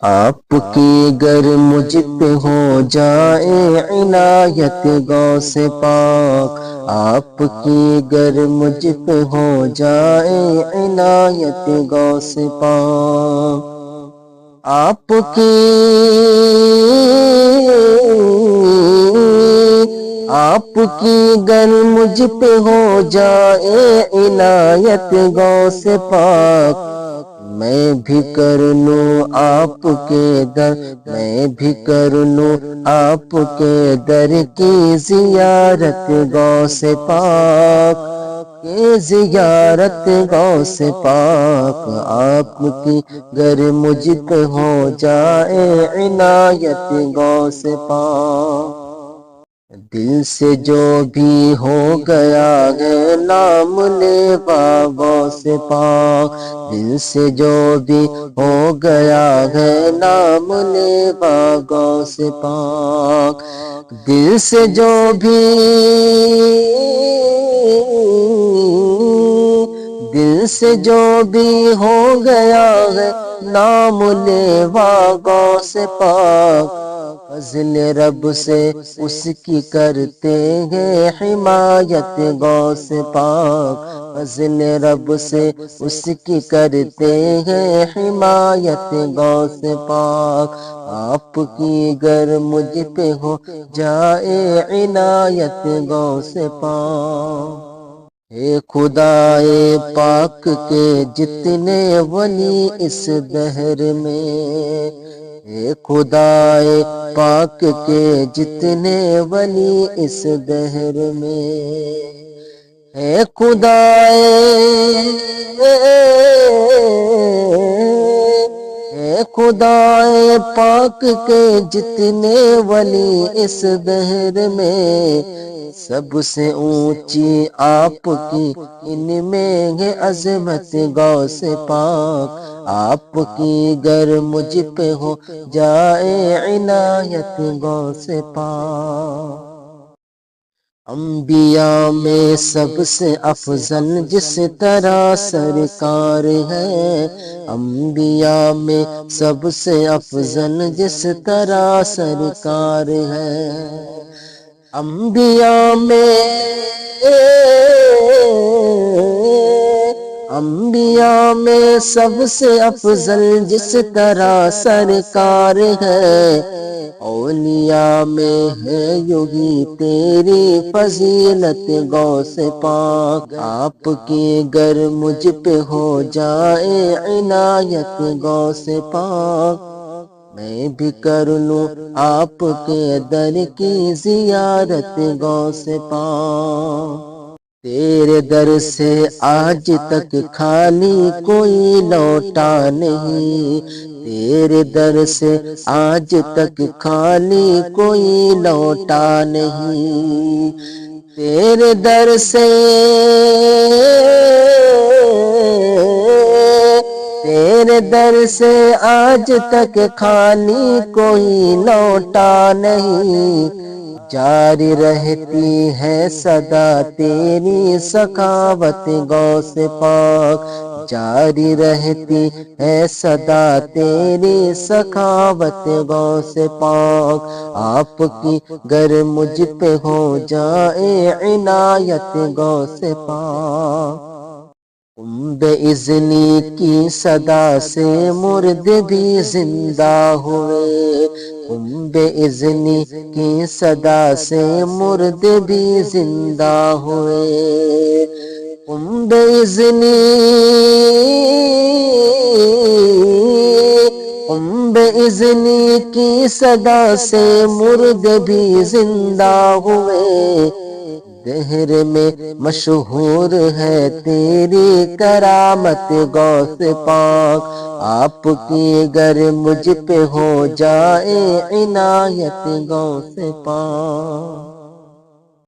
آپ کی گر مجھ پہ ہو جائے عنایت غوث پاک، آپ کی گر مجھ پہ ہو جائے عنایت غوث پاک، آپ کی گر مجھ پہ ہو جائے عنایت غوث پاک، میں بھی کر لوں آپ کے در، میں بھی کر لوں آپ کے در کی زیارت غوث پاک، کی زیارت غوث پاک، آپ کی گر مجھ پہ ہو جائے عنایت غوث پاک، دل سے جو بھی ہو گیا ہے نام لیوا غوث پاک، دل سے جو بھی ہو گیا ہے نام لیوا غوث پاک، دل سے جو بھی ہو گیا ہے نام لیوا غوث پاک، فضل رب سے اس کی کرتے ہیں حمایت غوث پاک، فضل رب سے اس کی کرتے ہیں حمایت غوث پاک، آپ کی گر مجھ پہ ہو جائے عنایت غوث پاک، اے خدائے پاک کے جتنے ولی اس دہر میں، اے خدائے پاک کے جتنے ولی اس دہر میں، اے خدائے پاک کے جتنے ولی اس دہر میں، سب سے اونچی آپ کی ان میں ہے عظمت غوث پاک، آپ کی گر مجھ پہ ہو جائے عنایت غوث پاک، انبیاء میں سب سے افضل جس طرح سرکار ہے، انبیاء میں سب سے افضل جس طرح سرکار ہے، انبیاء میں سب سے افضل جس طرح سرکار ہے، اولیاء میں ہے یہی تیری فضیلت غوث پاک، آپ کی گر مجھ پہ ہو جائے عنایت غوث پاک، میں بھی کر لوں آپ کے در کی زیارت غوث پاک، تیرے در سے آج تک خالی کوئی لوٹا نہیں، تیرے در سے آج تک خالی کوئی لوٹا نہیں، تیرے در سے آج تک خالی کوئی لوٹا نہیں، جاری رہتی ہے سدا تیری سخاوت غوث پاک، جاری رہتی ہے سدا تیری سخاوت غوث پاک، آپ کی گر مجھ پہ ہو جائے عنایت غوث پاک، بِاذنی کی صدا سے مرد بھی زندہ ہوئے، بِاذنی کی صدا سے مرد بھی زندہ ہوئے، بِاذنی کی صدا سے مرد بھی زندہ ہوئے، دہر میں مشہور ہے تیری کرامت غوث پاک، آپ کی گر مجھ پہ ہو جائے عنایت غوث پاک۔